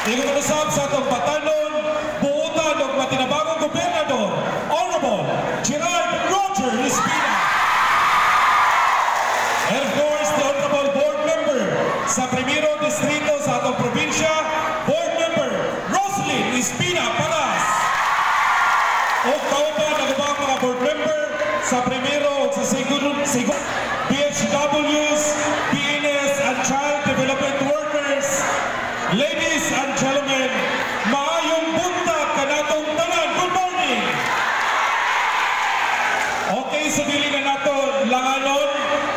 Igumanusab sa atong patanon, buutan og matinabangong gobernador, Honorable Gerald Roger Espina. And of course, the Honorable Board Member sa Primero Distrito sa atong probinsya, Board Member Roslyn Espina Palas. O kauban ang ubang mga Board Member sa Primero o sa Segundo, BHWs, PNS and Child Development Workers. Ladies and gentlemen, maayong buntag kanatong tanan. Good morning! Okay, so dili na nato langanon,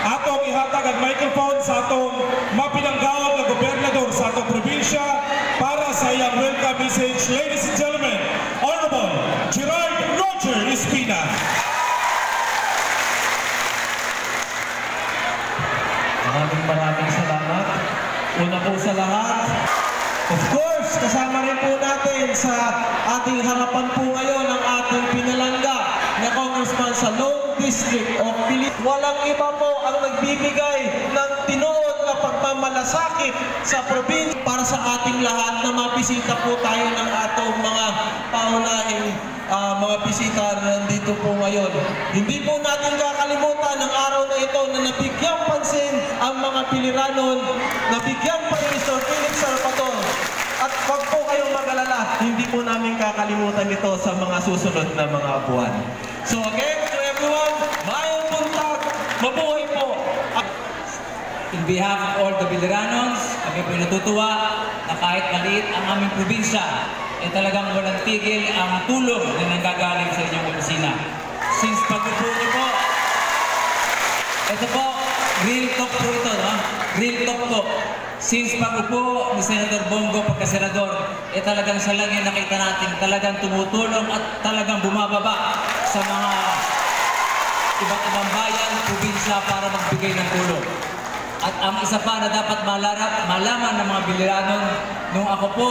atong ihatag ang microphone sa atong mapinanggawag na gobernador sa atong probinsya para sa iyang welcome message. Ladies and gentlemen, Honorable Gerald Roger Espina. Maraming salamat. Una po sa lahat, of course, kasama rin po natin sa ating harapan po ngayon ang ating pinalangga na Congressman sa Lone District of Pilipinas. Walang iba po ang nagbibigay ng tinuod na pagmamalasakit sa probinsya para sa ating lahat na mabisita po tayo ng atong mga paunahing mga bisita na nandito po ngayon. Hindi po natin kakalimutan ang araw na ito na nabigyang pansin ang mga Piliranon, nabigyan pa ni Mr. Philip Salvador. At wag po kayong mag-alala, hindi po namin kakalimutan ito sa mga susunod na mga buwan. So again, to everyone, mayong buntag, mabuhay po! In behalf of all the Bileranons, kami po natutuwa na kahit maliit ang aming probinsya, talagang walang tigil ang tulong na nanggagaling sa inyong opisina. Since pag-upo niyo po, ito po, real talk po ito, no? Real talk po. Since pag-upo ni Senator Bongo pagka-senador, talagang sa lang yung nakita natin, talagang tumutulong at talagang bumababa sa mga iba't ibang bayan, probinsya para magbigay ng tulong. At ang isa pa na dapat malaman ng mga Biliranon, nung ako po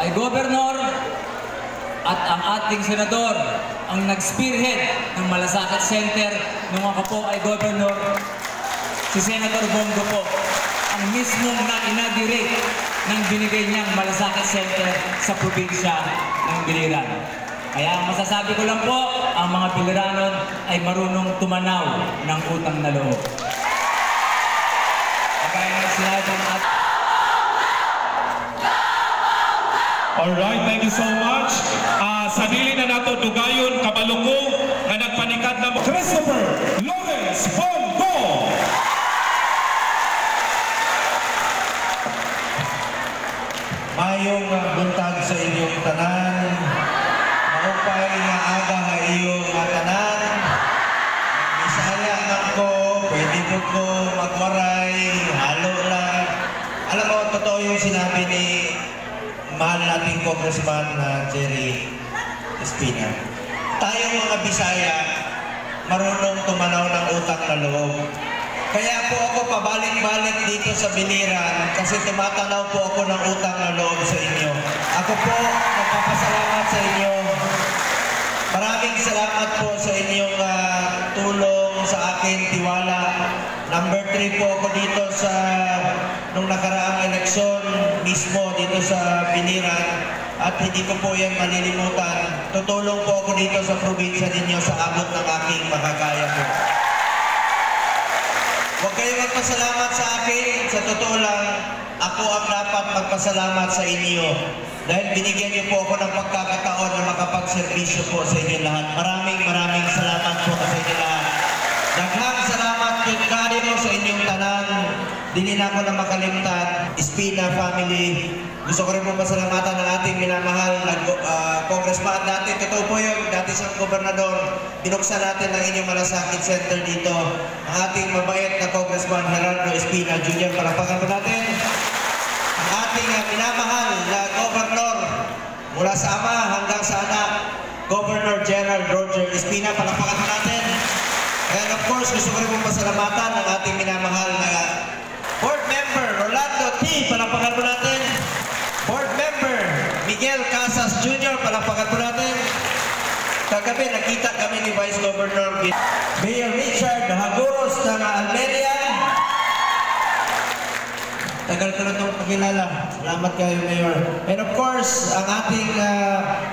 ay gobernador at ang ating senador ang nag-spearhead ng Malasakit Center, nung ako po ay gobernador, si Senator Bongo po ang mismong na-inaugurate ng binigay niyang Malasakit Center sa probinsya ng Biliran. Kaya ang masasabi ko lang po, ang mga Biliranon ay marunong tumanaw ng utang na loob. Alright, thank you so much. Sa dili na nato dugayon kabalungo na nagpanikat na Christopher Lawrence Bongo. Mayong buntag sa inyong tanan. Maupay nga aga nga iyong tanan. Bisaya man ko, pwede po ko magwaray, halo lang. Alam mo, totoo yung sinabi ni mahal nating Congressman Jerry Espina. Tayong mga Bisaya, marunong tumanaw ng utang na loob. Kaya po ako pabalik-balik dito sa Biliran kasi tumatanaw po ako ng utang na loob sa inyo. Ako po, nagpapasalamat sa inyo. Maraming salamat po sa inyong tulong sa akin, tiwala. Number 3 po ako dito sa nung nakaraang eleksyon mismo dito sa Biliran at hindi ko po yan malilimutan. Tutulong po ako dito sa probinsya ninyo sa abot ng aking makakaya po. Huwag kayong magpasalamat sa akin. Sa totoo lang, ako ang dapat magpasalamat sa inyo. Dahil binigyan niyo po ako ng pagkakataon na makapagserbisyo po sa inyo lahat. Maraming salamat po sa inyo lahat. Daghang salamat yung kanino sa inyong tanan. Dili na ako na makalimtan. Espina family. Gusto ko rin po pasalamatan ng ating minamahal na congressman dati. Totoo po yun. Dati siyang gobernador. Binuksan natin ang inyong Malasakit Center dito. Ang ating mabait na congressman Gerardo Espina Jr. Palapakan po natin. Ang ating minamahal na gobernador mula sa ama hanggang sa anak, Governor Gerald Roger Espina. Palapakan po natin. And of course, gusto ko rin pong pasalamatan ng ating minamahal na Board Member Rolando T. Palapakan po natin. Board Member Miguel Casas Jr. Palapakan po natin. Kagabi, nakita kami ni Vice Governor Mayor Richard Hagoros ng Almeria. Tagal ko na itong pakilala. Salamat kayo, Mayor. And of course, ang ating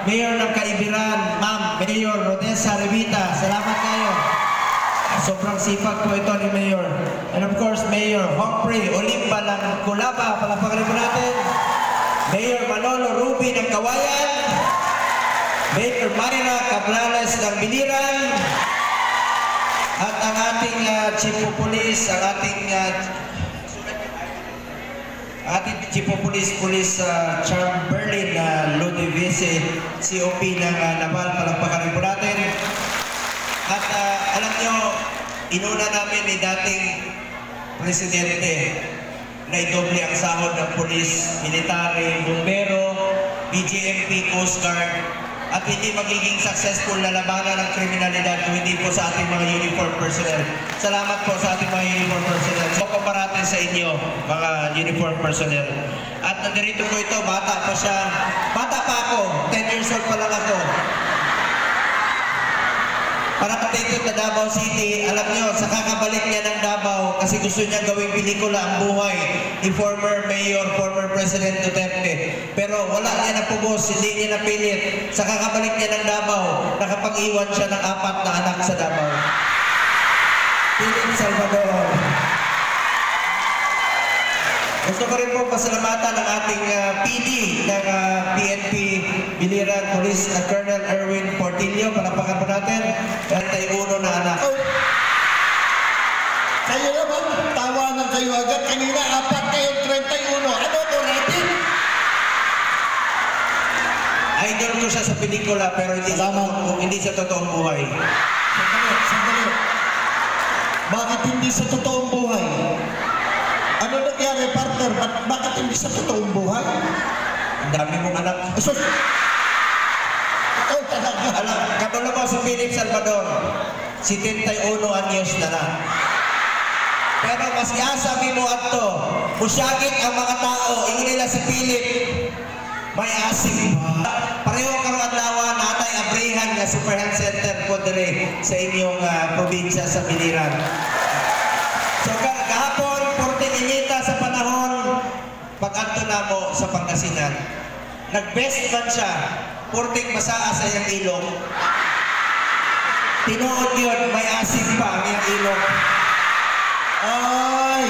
Mayor ng Kaibiran, Ma'am Mayor Rodessa Revita. Salamat kayo. Sobrang sipag po ito ni Mayor. And of course, Mayor Humphrey Olimba ng Culaba. Palapakan po natin. Mayor Manolo Ruby ng Kawayan. Mayor Marina Cabrales ng Biliran. At ang ating Chief of Police, ang ating Chief of Police Charm Berlin Lodi Vice, COP ng Naval. Palapakan po natin. At alam nyo, inuna namin ni dating Presidente na idoble ang sahod ng pulis, military, bumbero, BGMP, Coast Guard, at hindi magiging successful na labanan ng kriminalidad kung hindi po sa ating mga uniform personnel. Salamat po sa ating mga uniform personnel. So, kumparate sa inyo, mga uniform personnel. At nandirito ko ito, bata pa siya. Bata pa ako, 10 years old pa lang ako. Para dito sa Davao City, alam nyo, sa kakabalik niya ng Davao, kasi gusto niya gawing pelikula ang buhay ni former Mayor, former President Duterte. Pero wala niya napubos, hindi niya napilit. Sa kakabalik niya ng Davao, nakapag-iwan siya ng 4 na anak sa Davao. Philip Salvador. Gusto ko rin po pasalamatan ng ating PD ng PNP Biliran Police Colonel Erwin Portillo. Palapakan po natin. 31 na anak. Kayo naman, tawanan kayo agad. Kanina, 4 kayong 31. Ano to, rating? Idol ko siya sa pelikula pero hindi sa totoong buhay. Sandali. Bakit hindi sa totoong buhay? Ano nangyari, partner? Bakit hindi sa totoong buhay? Ang dami mong anak. Sus! Oh, talaga. Alam, katulad mo si Philip Salvador, 71 anyos na lang. Pero mas sabi mo ato, musyagit ang mga tao, ingon nila si Philip, may asim. Pareho karong adlaw natay abrihan nga Super Health Center po dire sa inyong probinsya sa Biliran. So kahapon, 40 inita sa panahon, pag-adto na mo sa Pangasinan. Nag-best man siya, 40 masaa sa iyang ilong. Tinuod yun, may asim pa ang iyang ilong. Ay!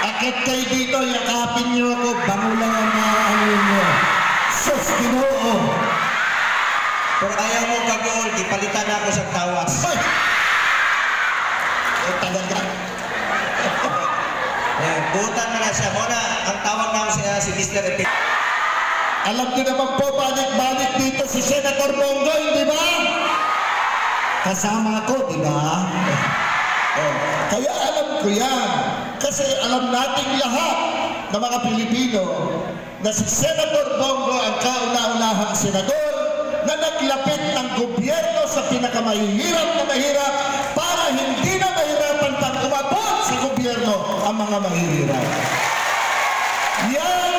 Akit kayo dito, yakapin niyo ako, bango lang ang mga ano niyo. Sus, Ginoo! Kung ayaw mo kag-goal, ipalitan na ako sa tawas. Ay! Talaga. Butan na na siya. Muna, ang tawag namin siya si Mr. Epic. Alam niyo naman po, balik-balik dito si Senator Bongo, di ba? Kasama ako, di ba? Kaya alam ko yan. Kasi alam nating lahat ng mga Pilipino na si Senator Bongo ang kauna-unahang senador na naglapit ng gobyerno sa pinakamahirap na mahirap para hindi na mahirapan pang umabot sa gobyerno ang mga mahirap. Yan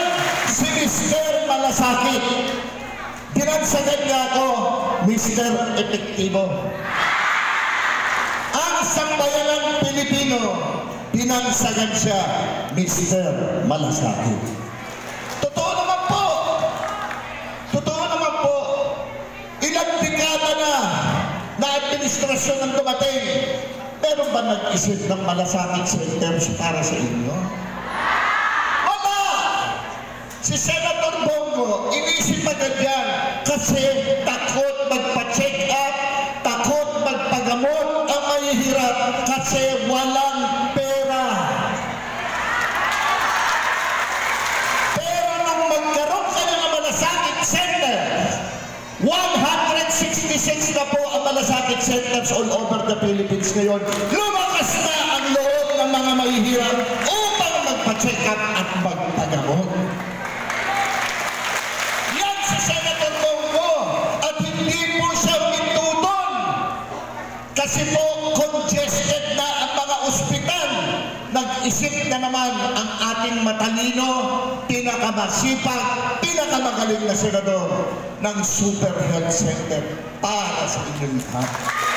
si Mr. Malasakit. Ginansagan niya ako, Mr. Epektibo. Ang sambayanang Pilipino, pinansagan siya, Mr. Malasakit. Totoo naman po. Totoo naman po. Ilang dekada na administrasyon ang dumating. Meron ba nag-isip ng Malasakit Center para sa inyo? Wala! Si Senator Bongo, inisip agad yan kasi takot magpa-check up, takot magpagamot ang mahihirap kasi walang pera. Pero nung magkaroon kayo ng Malasakit Center, 166 na po ang Malasakit Centers all over the Philippines ngayon. Lumakas na ang loob ng mga mahihirap upang magpa-check up at magpagamot. Yan si Senator Bongo at hindi po siya mituton kasi po congested na ang mga ospital. Nag-isip na naman ang ating matalino, pinakamasipag, pinakamagaling na senador ng Super Health Center para sa inyong lahat.